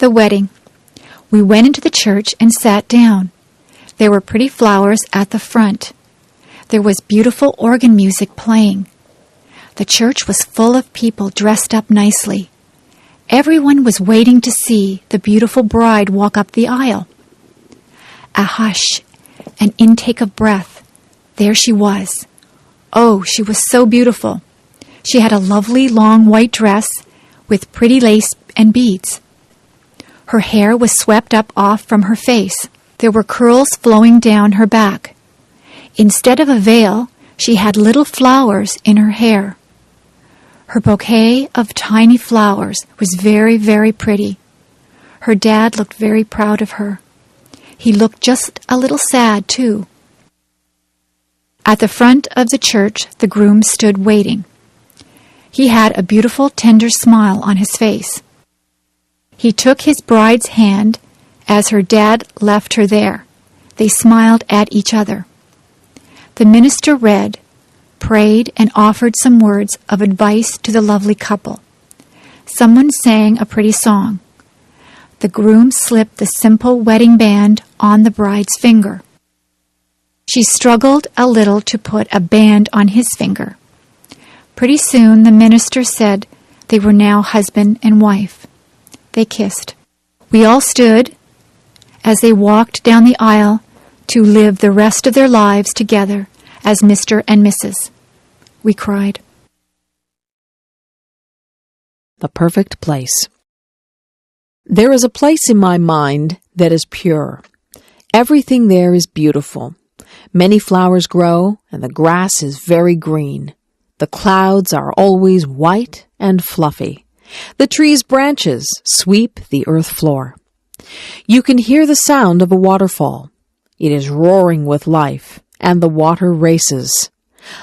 The wedding. We went into the church and sat down. There were pretty flowers at the front. There was beautiful organ music playing. The church was full of people dressed up nicely. Everyone was waiting to see the beautiful bride walk up the aisle. A hush, an intake of breath. There she was. Oh, she was so beautiful. She had a lovely long white dress with pretty lace and beads. Her hair was swept up off from her face. There were curls flowing down her back. Instead of a veil, she had little flowers in her hair. Her bouquet of tiny flowers was very, very pretty. Her dad looked very proud of her. He looked just a little sad, too. At the front of the church, the groom stood waiting. He had a beautiful, tender smile on his face. He took his bride's hand as her dad left her there. They smiled at each other. The minister read, prayed, and offered some words of advice to the lovely couple. Someone sang a pretty song. The groom slipped the simple wedding band on the bride's finger. She struggled a little to put a band on his finger. Pretty soon the minister said they were now husband and wife. They kissed. We all stood as they walked down the aisle to live the rest of their lives together as Mr. and Mrs. We cried. The perfect place. There is a place in my mind that is pure. Everything there is beautiful. Many flowers grow, and the grass is very green. The clouds are always white and fluffy. The tree's branches sweep the earth floor. You can hear the sound of a waterfall. It is roaring with life, and the water races.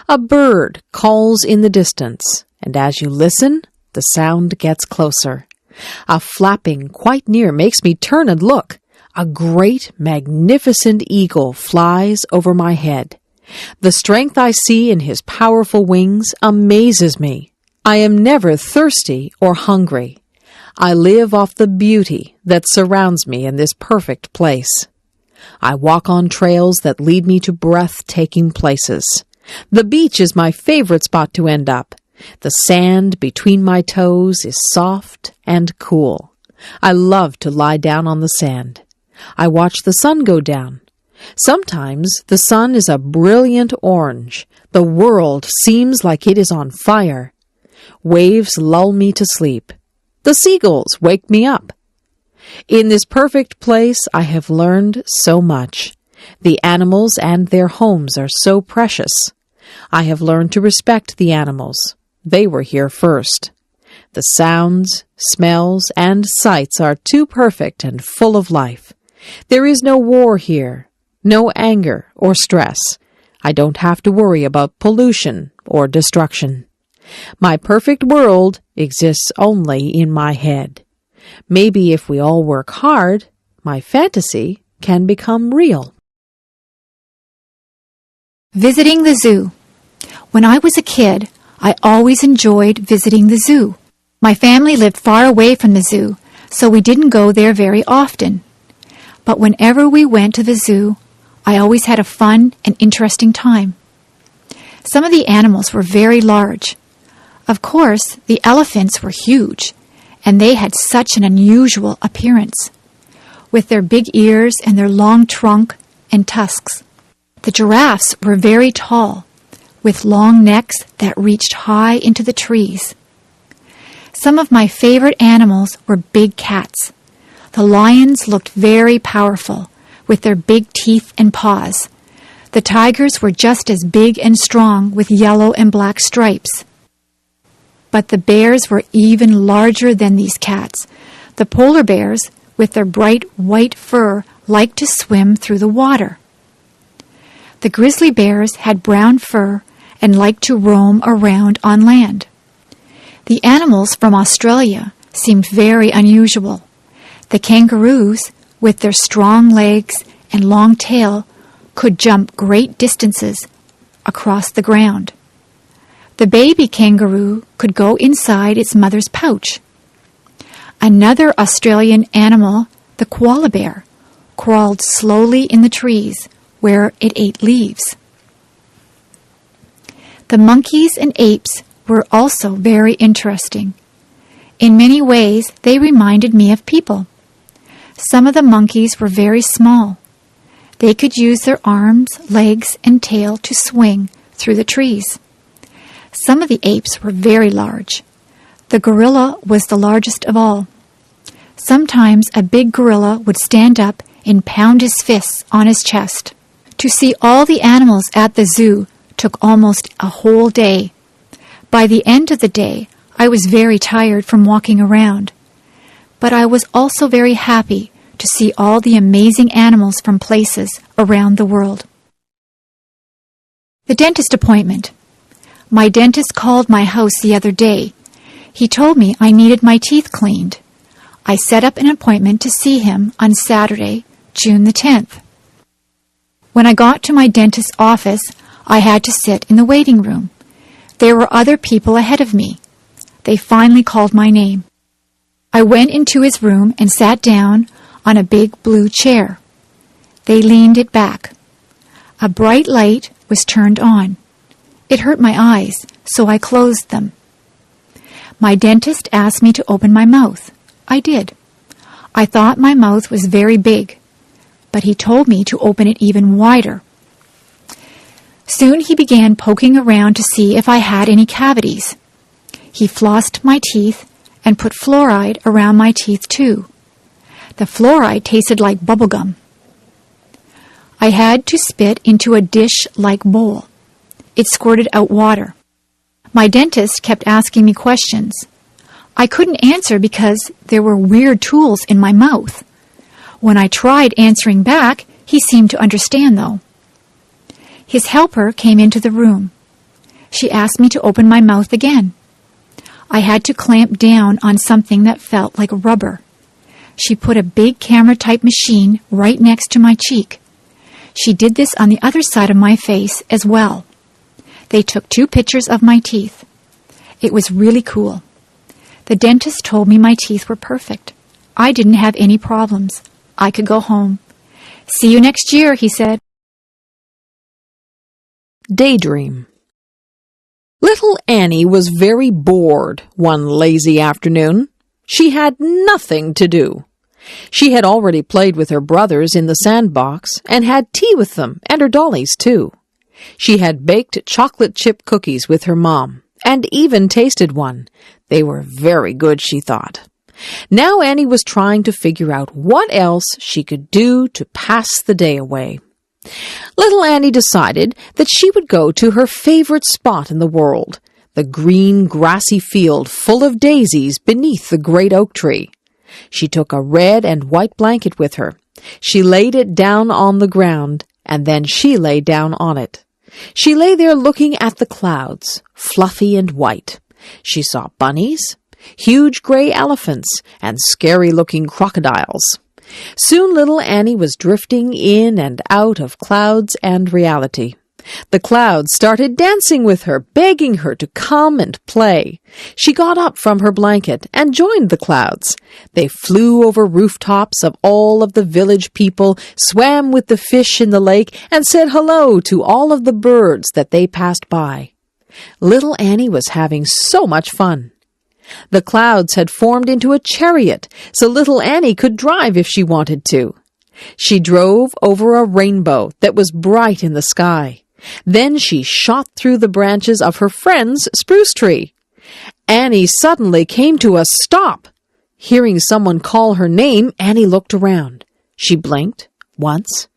A bird calls in the distance, and as you listen, the sound gets closer. A flapping quite near makes me turn and look. A great, magnificent eagle flies over my head. The strength I see in his powerful wings amazes me. I am never thirsty or hungry. I live off the beauty that surrounds me in this perfect place. I walk on trails that lead me to breathtaking places. The beach is my favorite spot to end up. The sand between my toes is soft and cool. I love to lie down on the sand. I watch the sun go down. Sometimes the sun is a brilliant orange. The world seems like it is on fire. Waves lull me to sleep. The seagulls wake me up. In this perfect place I have learned so much. The animals and their homes are so precious. I have learned to respect the animals. They were here first. The sounds, smells, and sights are too perfect and full of life. There is no war here, no anger or stress. I don't have to worry about pollution or destruction. My perfect world exists only in my head. Maybe if we all work hard, my fantasy can become real. Visiting the zoo. When I was a kid, I always enjoyed visiting the zoo. My family lived far away from the zoo, so we didn't go there very often. But whenever we went to the zoo, I always had a fun and interesting time. Some of the animals were very large. Of course, the elephants were huge, and they had such an unusual appearance, with their big ears and their long trunk and tusks. The giraffes were very tall, with long necks that reached high into the trees. Some of my favorite animals were big cats. The lions looked very powerful, with their big teeth and paws. The tigers were just as big and strong, with yellow and black stripes. But the bears were even larger than these cats. The polar bears, with their bright white fur, liked to swim through the water. The grizzly bears had brown fur and liked to roam around on land. The animals from Australia seemed very unusual. The kangaroos, with their strong legs and long tail, could jump great distances across the ground. The baby kangaroo could go inside its mother's pouch. Another Australian animal, the koala bear, crawled slowly in the trees where it ate leaves. The monkeys and apes were also very interesting. In many ways, they reminded me of people. Some of the monkeys were very small. They could use their arms, legs, and tail to swing through the trees. Some of the apes were very large. The gorilla was the largest of all. Sometimes a big gorilla would stand up and pound his fists on his chest. To see all the animals at the zoo took almost a whole day. By the end of the day, I was very tired from walking around. But I was also very happy to see all the amazing animals from places around the world. The dentist appointment. My dentist called my house the other day. He told me I needed my teeth cleaned. I set up an appointment to see him on Saturday, June the 10th. When I got to my dentist's office, I had to sit in the waiting room. There were other people ahead of me. They finally called my name. I went into his room and sat down on a big blue chair. They leaned it back. A bright light was turned on. It hurt my eyes, so I closed them. My dentist asked me to open my mouth. I did. I thought my mouth was very big, but he told me to open it even wider. Soon he began poking around to see if I had any cavities. He flossed my teeth and put fluoride around my teeth too. The fluoride tasted like bubble gum. I had to spit into a dish-like bowl. It squirted out water. My dentist kept asking me questions. I couldn't answer because there were weird tools in my mouth. When I tried answering back, he seemed to understand, though. His helper came into the room. She asked me to open my mouth again. I had to clamp down on something that felt like rubber. She put a big camera-type machine right next to my cheek. She did this on the other side of my face as well. They took 2 pictures of my teeth. It was really cool. The dentist told me my teeth were perfect. I didn't have any problems. I could go home. See you next year, he said. Daydream. Little Annie was very bored one lazy afternoon. She had nothing to do. She had already played with her brothers in the sandbox and had tea with them and her dollies, too. She had baked chocolate chip cookies with her mom and even tasted one. They were very good, she thought. Now Annie was trying to figure out what else she could do to pass the day away. Little Annie decided that she would go to her favorite spot in the world, the green, grassy field full of daisies beneath the great oak tree. She took a red and white blanket with her. She laid it down on the ground, and then she lay down on it. She lay there looking at the clouds, fluffy and white. She saw bunnies, huge gray elephants, and scary-looking crocodiles. Soon little Annie was drifting in and out of clouds and reality. The clouds started dancing with her, begging her to come and play. She got up from her blanket and joined the clouds. They flew over rooftops of all of the village people, swam with the fish in the lake, and said hello to all of the birds that they passed by. Little Annie was having so much fun. The clouds had formed into a chariot, so little Annie could drive if she wanted to. She drove over a rainbow that was bright in the sky. Then she shot through the branches of her friend's spruce tree. Annie suddenly came to a stop. Hearing someone call her name, Annie looked around. She blinked once,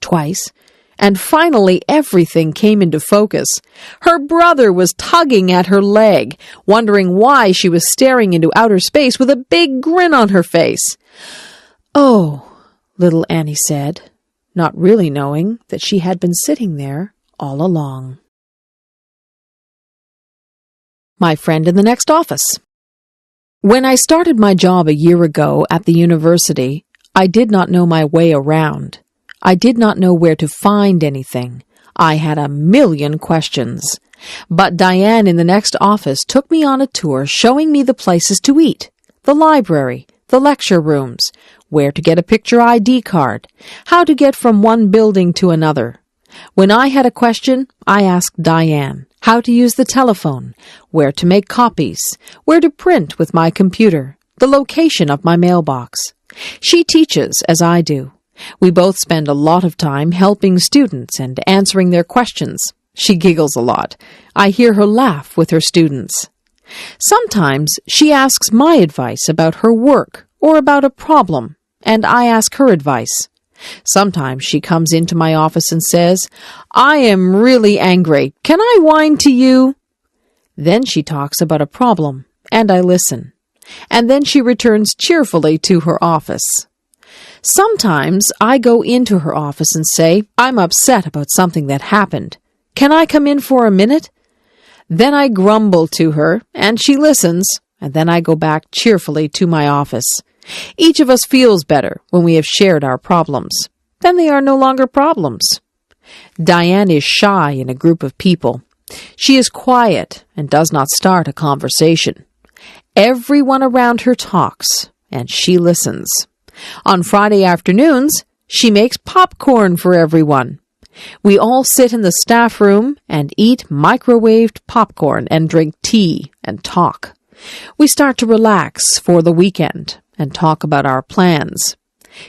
twice, and finally everything came into focus. Her brother was tugging at her leg, wondering why she was staring into outer space with a big grin on her face. "Oh," little Annie said, not really knowing that she had been sitting there all along. My friend in the next office. When I started my job a year ago at the university, I did not know my way around. I did not know where to find anything. I had a million questions. But Diane in the next office took me on a tour showing me the places to eat, the library, the lecture rooms, where to get a picture ID card, how to get from one building to another. When I had a question, I asked Diane how to use the telephone, where to make copies, where to print with my computer, the location of my mailbox. She teaches as I do. We both spend a lot of time helping students and answering their questions. She giggles a lot. I hear her laugh with her students. Sometimes she asks my advice about her work or about a problem, and I ask her advice. Sometimes she comes into my office and says, "I am really angry. Can I whine to you?" Then she talks about a problem, and I listen. And then she returns cheerfully to her office. Sometimes I go into her office and say, "I'm upset about something that happened. Can I come in for a minute?" Then I grumble to her, and she listens, and then I go back cheerfully to my office. Each of us feels better when we have shared our problems. Then they are no longer problems. Diane is shy in a group of people. She is quiet and does not start a conversation. Everyone around her talks, and she listens. On Friday afternoons, she makes popcorn for everyone. We all sit in the staff room and eat microwaved popcorn and drink tea and talk. We start to relax for the weekend and talk about our plans.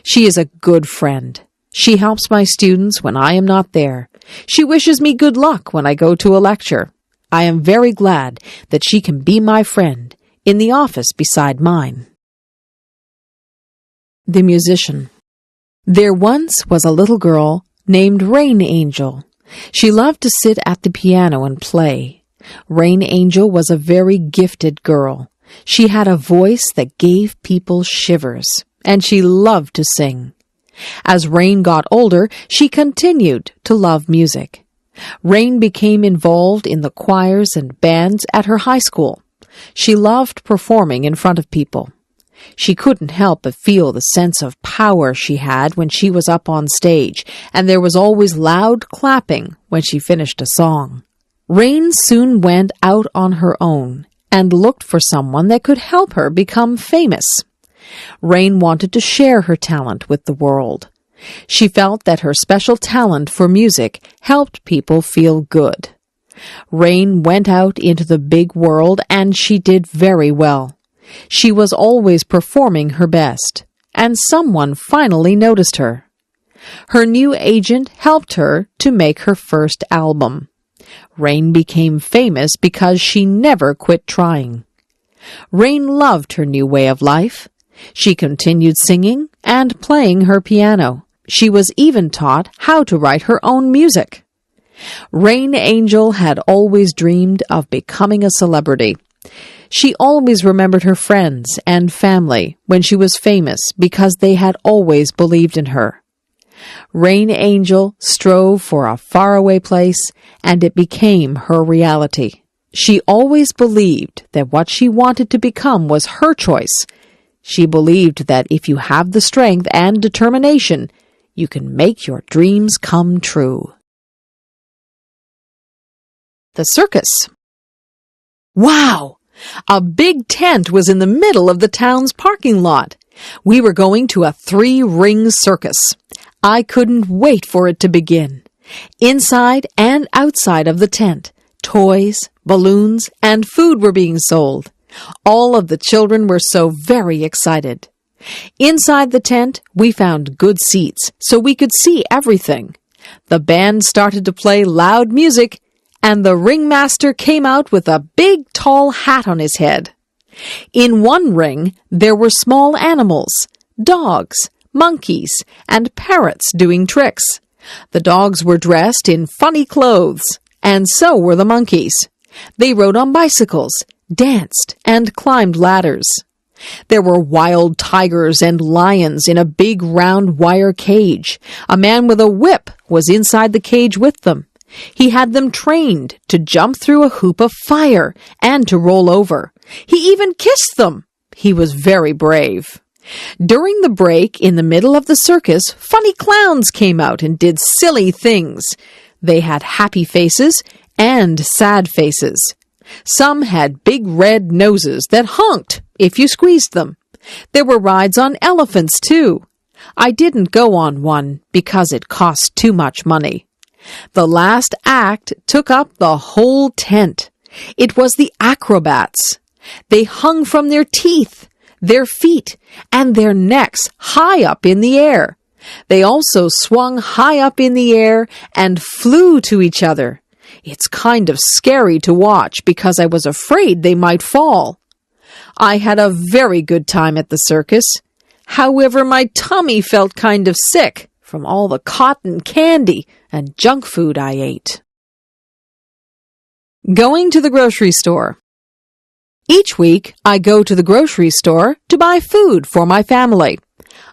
She is a good friend. She helps my students when I am not there. She wishes me good luck when I go to a lecture. I am very glad that she can be my friend in the office beside mine. The Musician. There once was a little girl named Rain Angel. She loved to sit at the piano and play. Rain Angel was a very gifted girl. She had a voice that gave people shivers, and she loved to sing. As Rain got older, she continued to love music. Rain became involved in the choirs and bands at her high school. She loved performing in front of people. She couldn't help but feel the sense of power she had when she was up on stage, and there was always loud clapping when she finished a song. Rain soon went out on her own and looked for someone that could help her become famous. Rain wanted to share her talent with the world. She felt that her special talent for music helped people feel good. Rain went out into the big world, and she did very well. She was always performing her best, and someone finally noticed her. Her new agent helped her to make her first album. Rain became famous because she never quit trying. Rain loved her new way of life. She continued singing and playing her piano. She was even taught how to write her own music. Rain Angel had always dreamed of becoming a celebrity. She always remembered her friends and family when she was famous because they had always believed in her. Rain Angel strove for a faraway place, and it became her reality. She always believed that what she wanted to become was her choice. She believed that if you have the strength and determination, you can make your dreams come true. The circus. Wow! A big tent was in the middle of the town's parking lot. We were going to a 3-ring circus. I couldn't wait for it to begin. Inside and outside of the tent, toys, balloons, and food were being sold. All of the children were so very excited. Inside the tent, we found good seats so we could see everything. The band started to play loud music, and the ringmaster came out with a big tall hat on his head. In one ring, there were small animals, dogs, monkeys, and parrots doing tricks. The dogs were dressed in funny clothes, and so were the monkeys. They rode on bicycles, danced, and climbed ladders. There were wild tigers and lions in a big round wire cage. A man with a whip was inside the cage with them. He had them trained to jump through a hoop of fire and to roll over. He even kissed them. He was very brave. During the break in the middle of the circus, funny clowns came out and did silly things. They had happy faces and sad faces. Some had big red noses that honked if you squeezed them. There were rides on elephants, too. I didn't go on one because it cost too much money. The last act took up the whole tent. It was the acrobats. They hung from their teeth, their feet, and their necks high up in the air. They also swung high up in the air and flew to each other. It's kind of scary to watch because I was afraid they might fall. I had a very good time at the circus. However, my tummy felt kind of sick from all the cotton candy and junk food I ate. Going to the grocery store. Each week, I go to the grocery store to buy food for my family.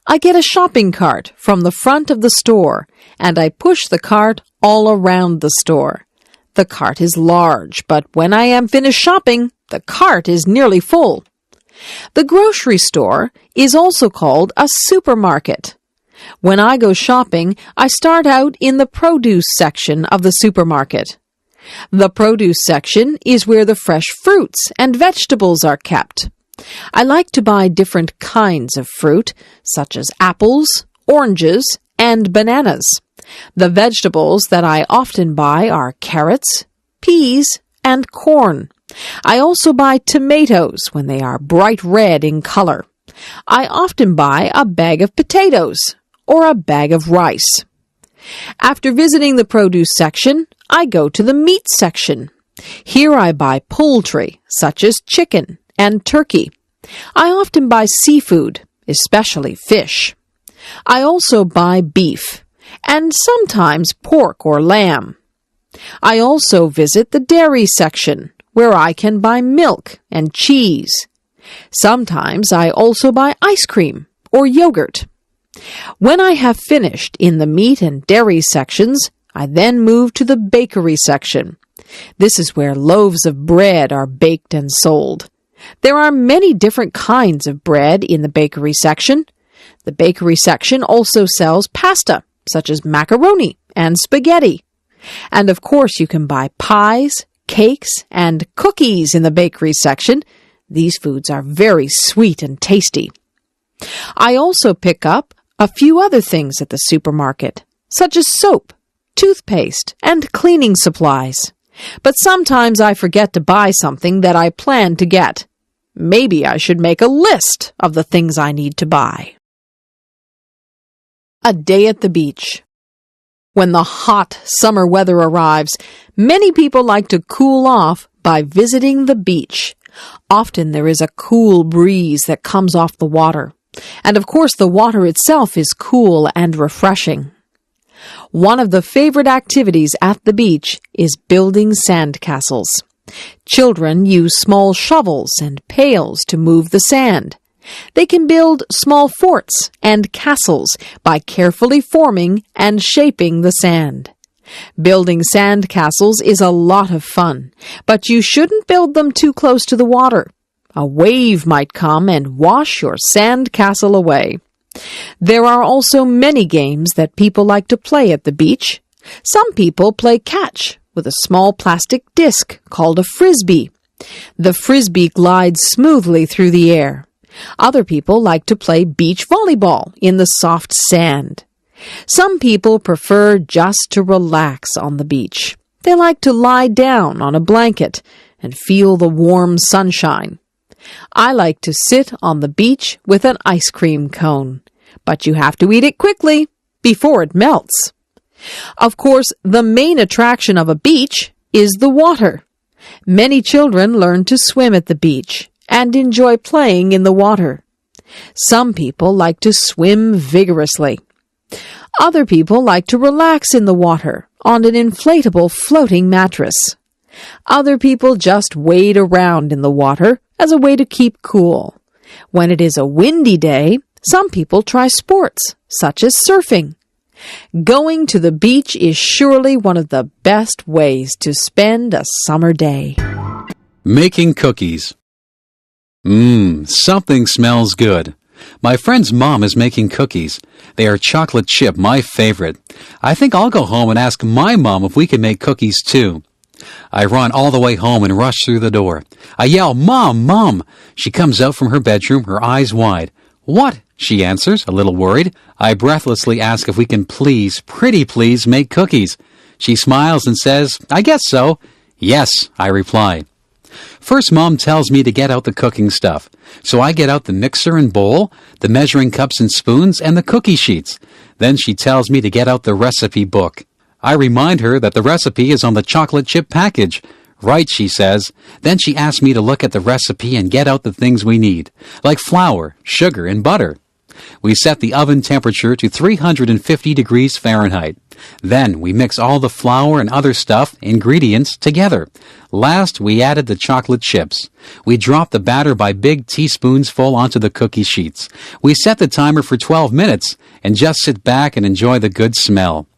I get a shopping cart from the front of the store, and I push the cart all around the store. The cart is large, but when I am finished shopping, the cart is nearly full. The grocery store is also called a supermarket. When I go shopping, I start out in the produce section of the supermarket. The produce section is where the fresh fruits and vegetables are kept. I like to buy different kinds of fruit, such as apples, oranges, and bananas. The vegetables that I often buy are carrots, peas, and corn. I also buy tomatoes when they are bright red in color. I often buy a bag of potatoes or a bag of rice. After visiting the produce section, I go to the meat section. Here I buy poultry, such as chicken and turkey. I often buy seafood, especially fish. I also buy beef, and sometimes pork or lamb. I also visit the dairy section, where I can buy milk and cheese. Sometimes I also buy ice cream or yogurt. When I have finished in the meat and dairy sections, I then move to the bakery section. This is where loaves of bread are baked and sold. There are many different kinds of bread in the bakery section. The bakery section also sells pasta, such as macaroni and spaghetti. And of course you can buy pies, cakes, and cookies in the bakery section. These foods are very sweet and tasty. I also pick up a few other things at the supermarket, such as soap, toothpaste, and cleaning supplies. But sometimes I forget to buy something that I plan to get. Maybe I should make a list of the things I need to buy. A day at the beach. When the hot summer weather arrives, many people like to cool off by visiting the beach. Often there is a cool breeze that comes off the water. And of course the water itself is cool and refreshing. One of the favorite activities at the beach is building sandcastles. Children use small shovels and pails to move the sand. They can build small forts and castles by carefully forming and shaping the sand. Building sandcastles is a lot of fun, but you shouldn't build them too close to the water. A wave might come and wash your sandcastle away. There are also many games that people like to play at the beach. Some people play catch with a small plastic disc called a frisbee. The frisbee glides smoothly through the air. Other people like to play beach volleyball in the soft sand. Some people prefer just to relax on the beach. They like to lie down on a blanket and feel the warm sunshine. I like to sit on the beach with an ice cream cone, but you have to eat it quickly before it melts. Of course, the main attraction of a beach is the water. Many children learn to swim at the beach and enjoy playing in the water. Some people like to swim vigorously. Other people like to relax in the water on an inflatable floating mattress. Other people just wade around in the water as a way to keep cool. When it is a windy day, some people try sports, such as surfing. Going to the beach is surely one of the best ways to spend a summer day. Making cookies. Something smells good. My friend's mom is making cookies. They are chocolate chip, my favorite. I think I'll go home and ask my mom if we can make cookies too. I run all the way home and rush through the door. I yell, "Mom, Mom!" She comes out from her bedroom, her eyes wide. "What?" she answers, a little worried. I breathlessly ask if we can please, pretty please, make cookies. She smiles and says, "I guess so." "Yes," I reply. First, Mom tells me to get out the cooking stuff. So I get out the mixer and bowl, the measuring cups and spoons, and the cookie sheets. Then she tells me to get out the recipe book. I remind her that the recipe is on the chocolate chip package. "Right," she says. Then she asks me to look at the recipe and get out the things we need, like flour, sugar, and butter. We set the oven temperature to 350 degrees Fahrenheit. Then we mix all the flour and other ingredients together. Last, we added the chocolate chips. We drop the batter by big teaspoons full onto the cookie sheets. We set the timer for 12 minutes and just sit back and enjoy the good smell.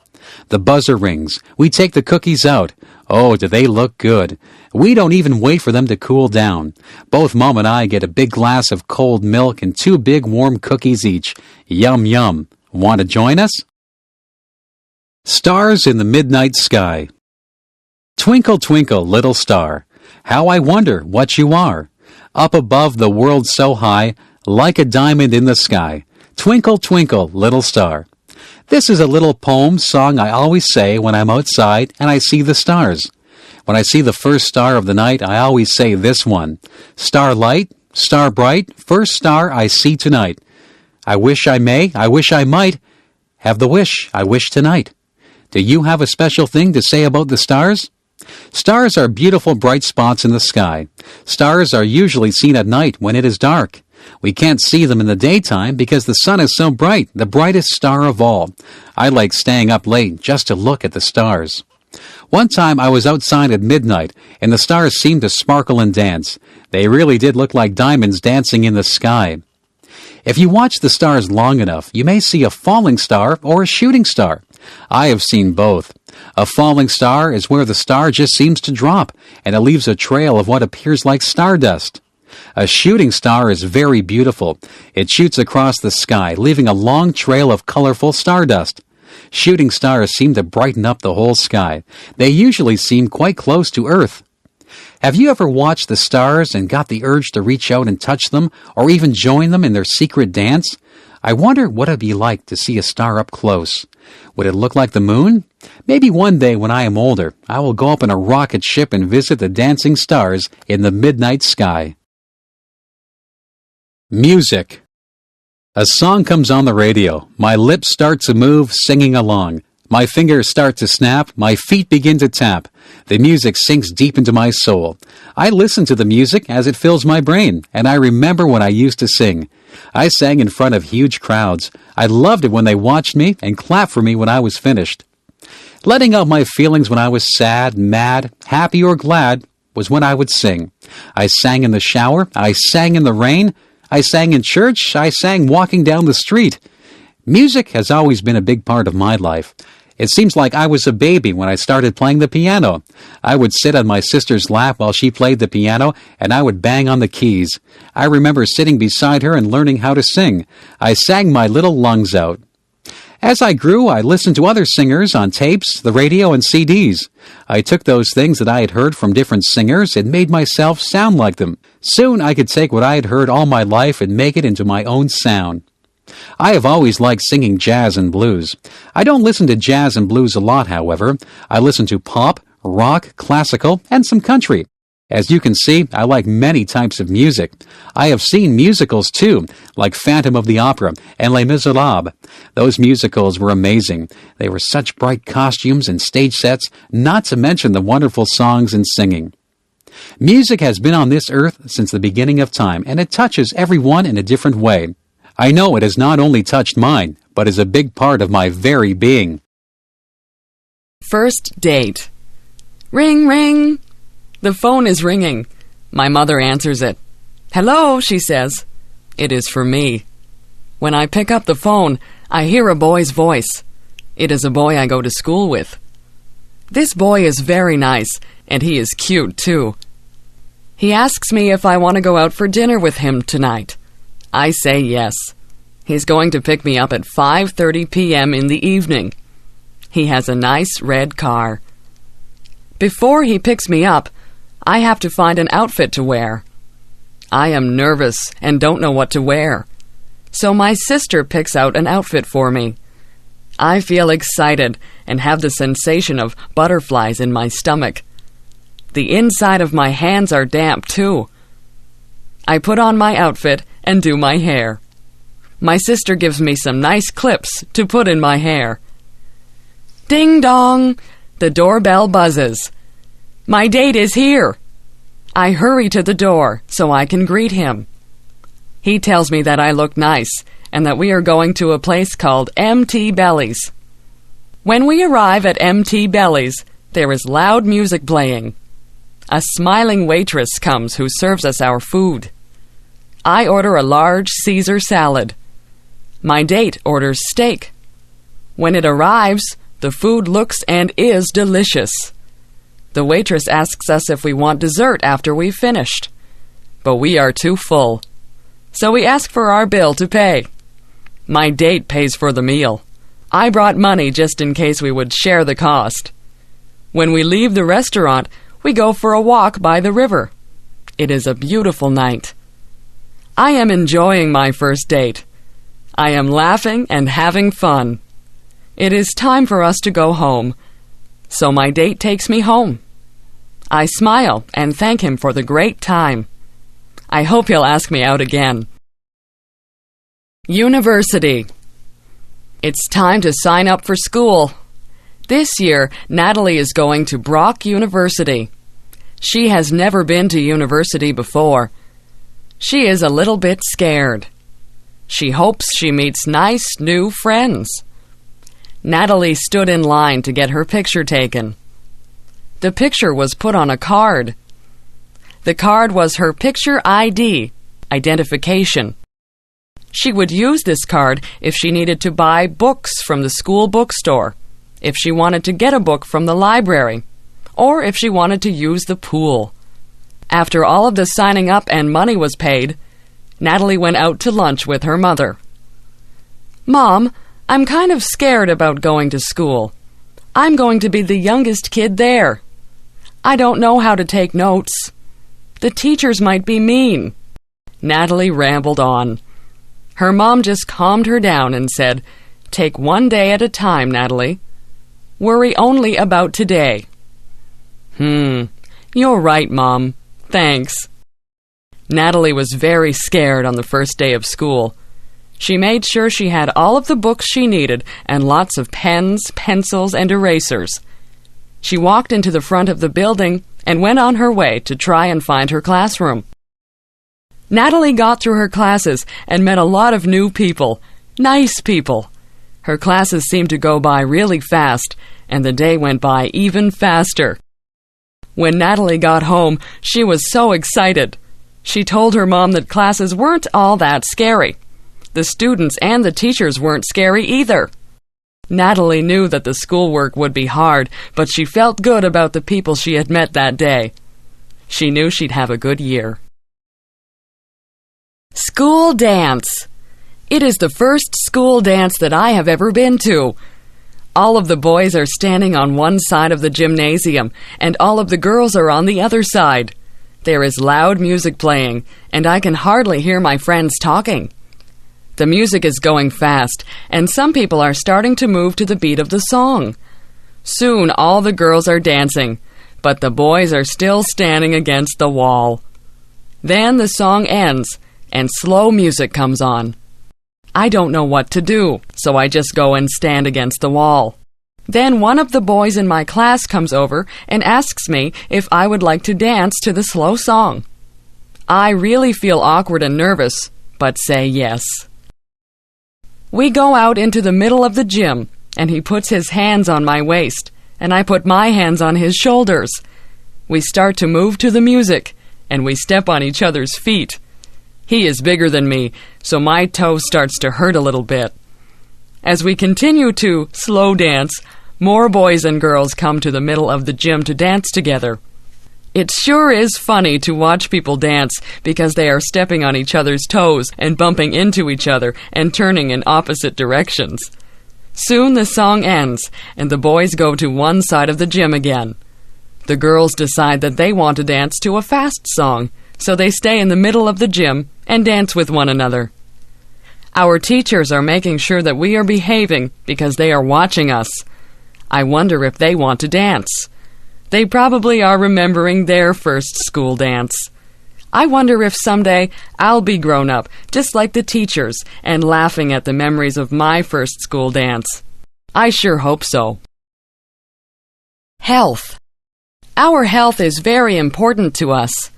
The buzzer rings. We take the cookies out. Oh, do they look good. We don't even wait for them to cool down. Both Mom and I get a big glass of cold milk and 2 big warm cookies each. Yum, yum. Want to join us? Stars in the Midnight Sky. Twinkle, twinkle, little star, how I wonder what you are. Up above the world so high, like a diamond in the sky. Twinkle, twinkle, little star. This is a little poem song I always say when I'm outside and I see the stars. When I see the first star of the night, I always say this one. Starlight, star bright, first star I see tonight. I wish I may, I wish I might, have the wish I wish tonight. Do you have a special thing to say about the stars? Stars are beautiful bright spots in the sky. Stars are usually seen at night when it is dark. We can't see them in the daytime because the sun is so bright, the brightest star of all. I like staying up late just to look at the stars. One time I was outside at midnight, and the stars seemed to sparkle and dance. They really did look like diamonds dancing in the sky. If you watch the stars long enough, you may see a falling star or a shooting star. I have seen both. A falling star is where the star just seems to drop, and it leaves a trail of what appears like stardust. A shooting star is very beautiful. It shoots across the sky, leaving a long trail of colorful stardust. Shooting stars seem to brighten up the whole sky. They usually seem quite close to Earth. Have you ever watched the stars and got the urge to reach out and touch them, or even join them in their secret dance? I wonder what it'd be like to see a star up close. Would it look like the moon? Maybe one day when I am older, I will go up in a rocket ship and visit the dancing stars in the midnight sky. Music. A song comes on the radio. My lips start to move, singing along. My fingers start to snap. My feet begin to tap. The music sinks deep into my soul. I listen to the music as it fills my brain, and I remember when I used to sing. I sang in front of huge crowds. I loved it when they watched me and clapped for me when I was finished. Letting out my feelings when I was sad, mad, happy, or glad was when I would sing. I sang in the shower. I sang in the rain. I sang in church. I sang walking down the street. Music has always been a big part of my life. It seems like I was a baby when I started playing the piano. I would sit on my sister's lap while she played the piano, and I would bang on the keys. I remember sitting beside her and learning how to sing. I sang my little lungs out. As I grew, I listened to other singers on tapes, the radio, and CDs. I took those things that I had heard from different singers and made myself sound like them. Soon I could take what I had heard all my life and make it into my own sound. I have always liked singing jazz and blues. I don't listen to jazz and blues a lot, however. I listen to pop, rock, classical, and some country. As you can see, I like many types of music. I have seen musicals too, like Phantom of the Opera and Les Miserables. Those musicals were amazing. They were such bright costumes and stage sets, not to mention the wonderful songs and singing. Music has been on this earth since the beginning of time, and it touches everyone in a different way. I know it has not only touched mine, but is a big part of my very being. First date. Ring, ring. The phone is ringing. My mother answers it. Hello, she says. It is for me. When I pick up the phone, I hear a boy's voice. It is a boy I go to school with. This boy is very nice, and he is cute too. He asks me if I want to go out for dinner with him tonight. I say yes. He's going to pick me up at 5:30 p.m. in the evening. He has a nice red car. Before he picks me up, I have to find an outfit to wear. I am nervous and don't know what to wear. So my sister picks out an outfit for me. I feel excited and have the sensation of butterflies in my stomach. The inside of my hands are damp, too. I put on my outfit and do my hair. My sister gives me some nice clips to put in my hair. Ding dong! The doorbell buzzes. My date is here. I hurry to the door so I can greet him. He tells me that I look nice and that we are going to a place called MT Belly's. When we arrive at MT Belly's, there is loud music playing. A smiling waitress comes who serves us our food. I order a large Caesar salad. My date orders steak. When it arrives, the food looks and is delicious. The waitress asks us if we want dessert after we've finished. But we are too full. So we ask for our bill to pay. My date pays for the meal. I brought money just in case we would share the cost. When we leave the restaurant, we go for a walk by the river. It is a beautiful night. I am enjoying my first date. I am laughing and having fun. It is time for us to go home. So my date takes me home. I smile and thank him for the great time. I hope he'll ask me out again. University. It's time to sign up for school. This year, Natalie is going to Brock University. She has never been to university before. She is a little bit scared. She hopes she meets nice new friends. Natalie stood in line to get her picture taken. The picture was put on a card. The card was her picture ID, identification. She would use this card if she needed to buy books from the school bookstore, if she wanted to get a book from the library, or if she wanted to use the pool. After all of the signing up and money was paid, Natalie went out to lunch with her mother. "Mom, I'm kind of scared about going to school. I'm going to be the youngest kid there. I don't know how to take notes. The teachers might be mean." Natalie rambled on. Her mom just calmed her down and said, "Take one day at a time, Natalie. Worry only about today." You're right, Mom. Thanks. Natalie was very scared on the first day of school. She made sure she had all of the books she needed and lots of pens, pencils, and erasers. She walked into the front of the building and went on her way to try and find her classroom. Natalie got through her classes and met a lot of new people, nice people. Her classes seemed to go by really fast, and the day went by even faster. When Natalie got home, she was so excited. She told her mom that classes weren't all that scary. The students and the teachers weren't scary either. Natalie knew that the schoolwork would be hard, but she felt good about the people she had met that day. She knew she'd have a good year. School dance. It is the first school dance that I have ever been to. All of the boys are standing on one side of the gymnasium, and all of the girls are on the other side. There is loud music playing, and I can hardly hear my friends talking. The music is going fast, and some people are starting to move to the beat of the song. Soon all the girls are dancing, but the boys are still standing against the wall. Then the song ends, and slow music comes on. I don't know what to do, so I just go and stand against the wall. Then one of the boys in my class comes over and asks me if I would like to dance to the slow song. I really feel awkward and nervous, but say yes. We go out into the middle of the gym, and he puts his hands on my waist, and I put my hands on his shoulders. We start to move to the music, and we step on each other's feet. He is bigger than me, so my toe starts to hurt a little bit. As we continue to slow dance, more boys and girls come to the middle of the gym to dance together. It sure is funny to watch people dance because they are stepping on each other's toes and bumping into each other and turning in opposite directions. Soon the song ends, and the boys go to one side of the gym again. The girls decide that they want to dance to a fast song, so they stay in the middle of the gym and dance with one another. Our teachers are making sure that we are behaving because they are watching us. I wonder if they want to dance. They probably are remembering their first school dance. I wonder if someday I'll be grown up, just like the teachers, and laughing at the memories of my first school dance. I sure hope so. Health. Our health is very important to us.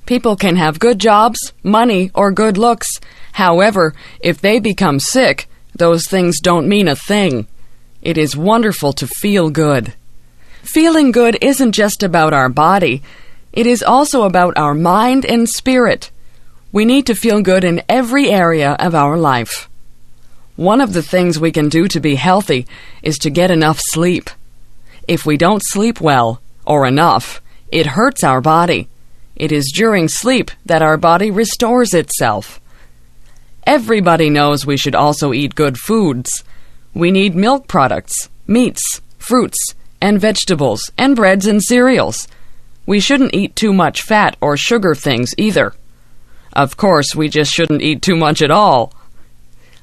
People can have good jobs, money, or good looks. However, if they become sick, those things don't mean a thing. It is wonderful to feel good. Feeling good isn't just about our body. It is also about our mind and spirit. We need to feel good in every area of our life. One of the things we can do to be healthy is to get enough sleep. If we don't sleep well, or enough, it hurts our body. It is during sleep that our body restores itself. Everybody knows we should also eat good foods. We need milk products, meats, fruits, and vegetables, and breads and cereals. We shouldn't eat too much fat or sugar things either. Of course, we just shouldn't eat too much at all.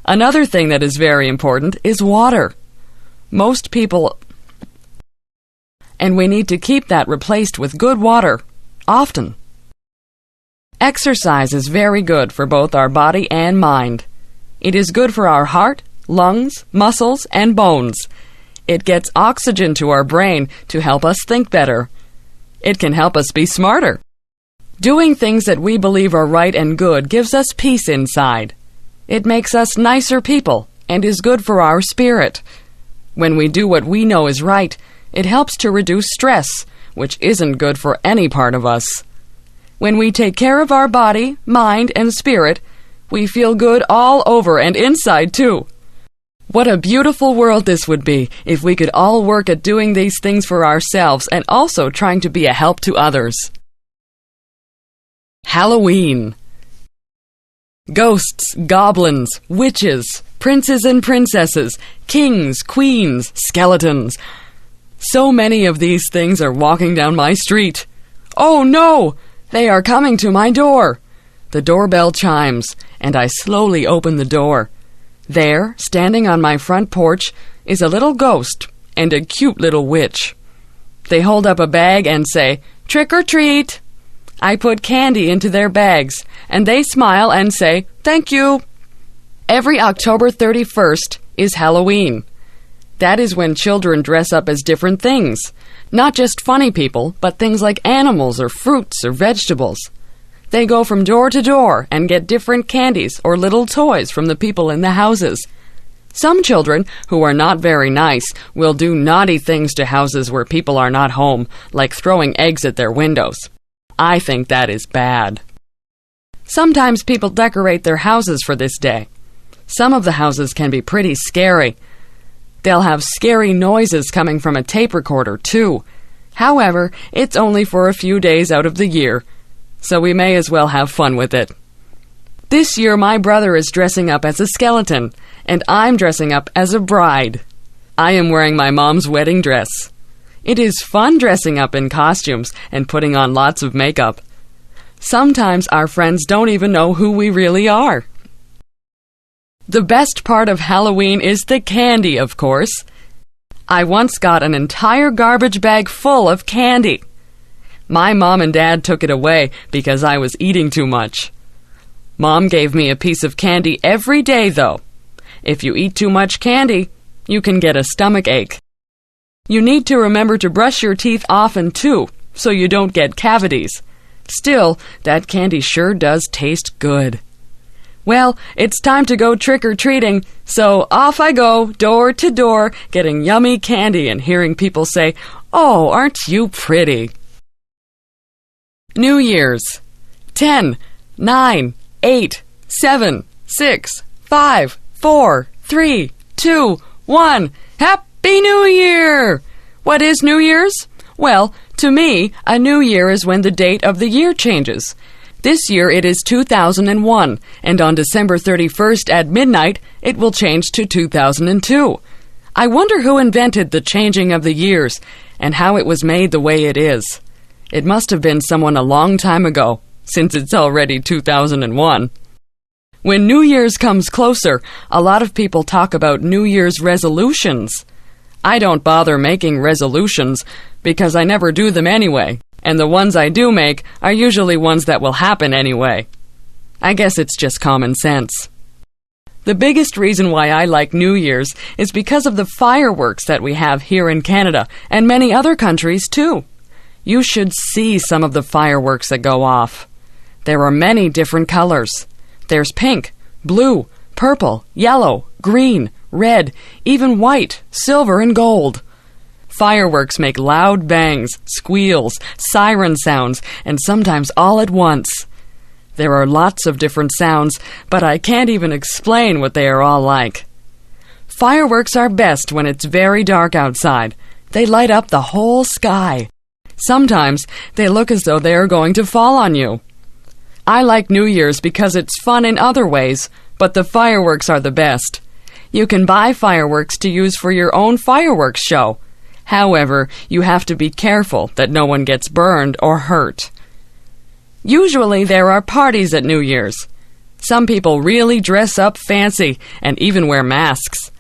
Another thing that is very important is water. Most people... And we need to keep that replaced with good water, often. Exercise is very good for both our body and mind. It is good for our heart, lungs, muscles, and bones. It gets oxygen to our brain to help us think better. It can help us be smarter. Doing things that we believe are right and good gives us peace inside. It makes us nicer people and is good for our spirit. When we do what we know is right, it helps to reduce stress, which isn't good for any part of us. When we take care of our body, mind, and spirit, we feel good all over and inside too. What a beautiful world this would be if we could all work at doing these things for ourselves and also trying to be a help to others. Halloween. Ghosts, goblins, witches, princes and princesses, kings, queens, skeletons. So many of these things are walking down my street. Oh no! They are coming to my door. The doorbell chimes, and I slowly open the door. There, standing on my front porch, is a little ghost and a cute little witch. They hold up a bag and say, "Trick or treat." I put candy into their bags, and they smile and say, "Thank you." Every October 31st is Halloween. That is when children dress up as different things. Not just funny people, but things like animals or fruits or vegetables. They go from door to door and get different candies or little toys from the people in the houses. Some children, who are not very nice, will do naughty things to houses where people are not home, like throwing eggs at their windows. I think that is bad. Sometimes people decorate their houses for this day. Some of the houses can be pretty scary. They'll have scary noises coming from a tape recorder, too. However, it's only for a few days out of the year, so we may as well have fun with it. This year my brother is dressing up as a skeleton, and I'm dressing up as a bride. I am wearing my mom's wedding dress. It is fun dressing up in costumes and putting on lots of makeup. Sometimes our friends don't even know who we really are. The best part of Halloween is the candy, of course. I once got an entire garbage bag full of candy. My mom and dad took it away because I was eating too much. Mom gave me a piece of candy every day, though. If you eat too much candy, you can get a stomach ache. You need to remember to brush your teeth often, too, so you don't get cavities. Still, that candy sure does taste good. Well, it's time to go trick-or-treating, so off I go, door to door, getting yummy candy and hearing people say, "Oh, aren't you pretty?" New Year's. 10, 9, 8, 7, 6, 5, 4, 3, 2, 1. Happy New Year! What is New Year's? Well, to me, a new year is when the date of the year changes. This year it is 2001, and on December 31st at midnight, it will change to 2002. I wonder who invented the changing of the years, and how it was made the way it is. It must have been someone a long time ago, since it's already 2001. When New Year's comes closer, a lot of people talk about New Year's resolutions. I don't bother making resolutions because I never do them anyway, and the ones I do make are usually ones that will happen anyway. I guess it's just common sense. The biggest reason why I like New Year's is because of the fireworks that we have here in Canada and many other countries too. You should see some of the fireworks that go off. There are many different colors. There's pink, blue, purple, yellow, green, red, even white, silver, and gold. Fireworks make loud bangs, squeals, siren sounds, and sometimes all at once. There are lots of different sounds, but I can't even explain what they are all like. Fireworks are best when it's very dark outside. They light up the whole sky. Sometimes they look as though they are going to fall on you. I like New Year's because it's fun in other ways, but the fireworks are the best. You can buy fireworks to use for your own fireworks show. However, you have to be careful that no one gets burned or hurt. Usually there are parties at New Year's. Some people really dress up fancy and even wear masks.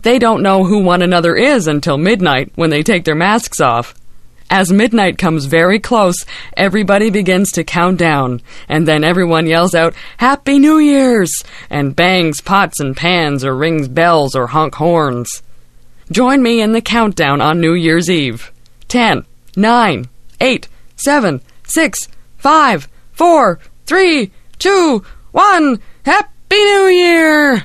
They don't know who one another is until midnight when they take their masks off. As midnight comes very close, everybody begins to count down, and then everyone yells out, "Happy New Year's!" and bangs pots and pans or rings bells or honk horns. Join me in the countdown on New Year's Eve. 10, 9, 8, 7, 6, 5, 4, 3, 2, 1. Happy New Year!